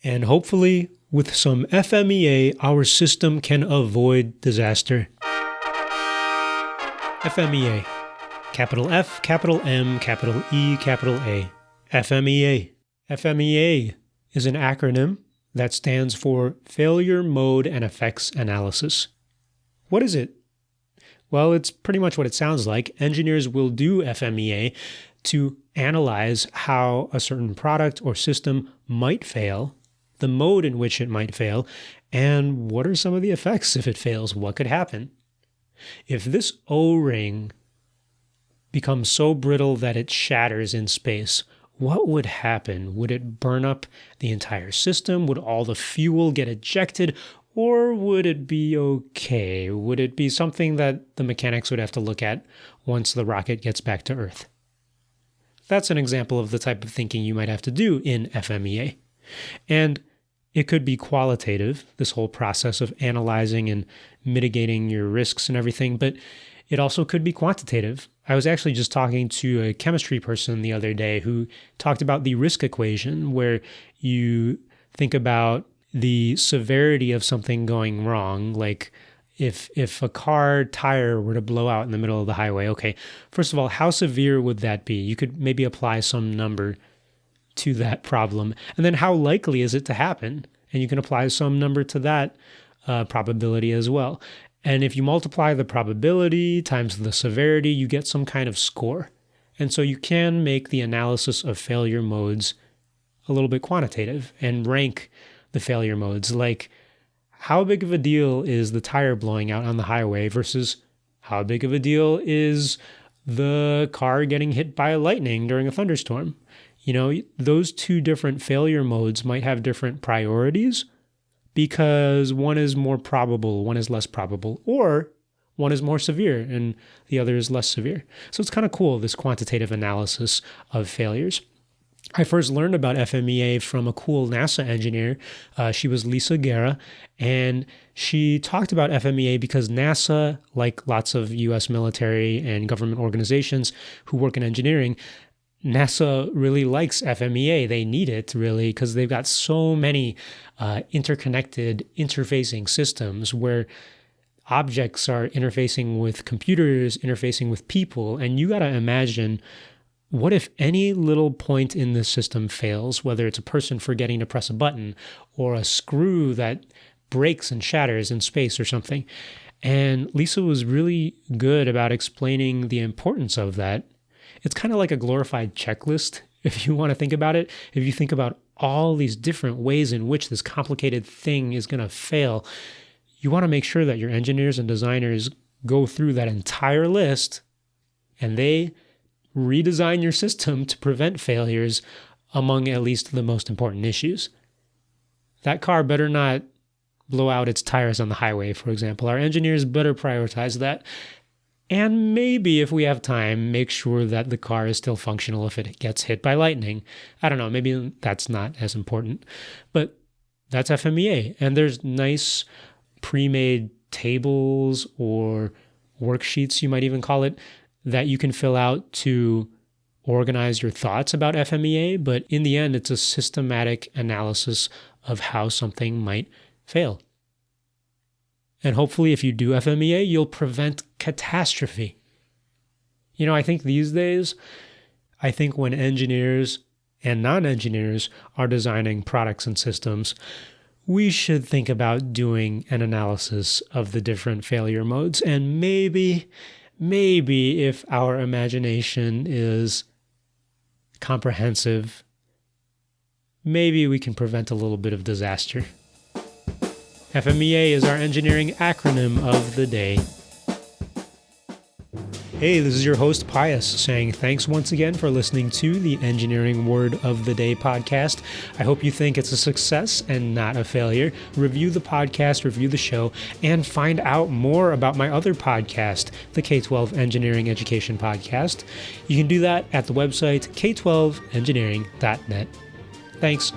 And hopefully, with some FMEA, our system can avoid disaster. FMEA. Capital F, capital M, capital E, capital A. FMEA. FMEA is an acronym that stands for Failure Mode and Effects Analysis. What is it? Well, it's pretty much what it sounds like. Engineers will do FMEA to analyze how a certain product or system might fail, the mode in which it might fail, and what are some of the effects if it fails? What could happen? If this O-ring becomes so brittle that it shatters in space, what would happen? Would it burn up the entire system? Would all the fuel get ejected? Or would it be okay? Would it be something that the mechanics would have to look at once the rocket gets back to Earth? That's an example of the type of thinking you might have to do in FMEA. And it could be qualitative, this whole process of analyzing and mitigating your risks and everything, but it also could be quantitative. I was actually just talking to a chemistry person the other day who talked about the risk equation, where you think about the severity of something going wrong, like if a car tire were to blow out in the middle of the highway, okay, first of all, how severe would that be? You could maybe apply some number to that problem. And then how likely is it to happen? And you can apply some number to that probability as well. And if you multiply the probability times the severity, you get some kind of score. And so you can make the analysis of failure modes a little bit quantitative and rank the failure modes, like how big of a deal is the tire blowing out on the highway versus how big of a deal is the car getting hit by lightning during a thunderstorm. You know, those two different failure modes might have different priorities because one is more probable, one is less probable, or one is more severe and the other is less severe. So it's kind of cool, this quantitative analysis of failures. I first learned about FMEA from a cool NASA engineer. She was Lisa Guerra, and she talked about FMEA because NASA, like lots of U.S. military and government organizations who work in engineering, NASA really likes FMEA. They need it, really, because they've got so many interconnected interfacing systems where objects are interfacing with computers, interfacing with people, and you got to imagine, what if any little point in this system fails, whether it's a person forgetting to press a button or a screw that breaks and shatters in space or something? And Lisa was really good about explaining the importance of that. It's kind of like a glorified checklist, if you want to think about it. If you think about all these different ways in which this complicated thing is going to fail, you want to make sure that your engineers and designers go through that entire list and they redesign your system to prevent failures among at least the most important issues. That car better not blow out its tires on the highway, for example. Our engineers better prioritize that. And maybe, if we have time, make sure that the car is still functional if it gets hit by lightning. I don't know, maybe that's not as important. But that's FMEA. And there's nice pre-made tables or worksheets, you might even call it, that you can fill out to organize your thoughts about FMEA, but in the end, it's a systematic analysis of how something might fail. And hopefully, if you do FMEA, you'll prevent catastrophe. You know, I think these days, when engineers and non-engineers are designing products and systems, we should think about doing an analysis of the different failure modes, and maybe if our imagination is comprehensive, maybe we can prevent a little bit of disaster. FMEA is our engineering acronym of the day. Hey, this is your host, Pius, saying thanks once again for listening to the Engineering Word of the Day podcast. I hope you think it's a success and not a failure. Review the podcast, review the show, and find out more about my other podcast, the K-12 Engineering Education Podcast. You can do that at the website k12engineering.net. Thanks.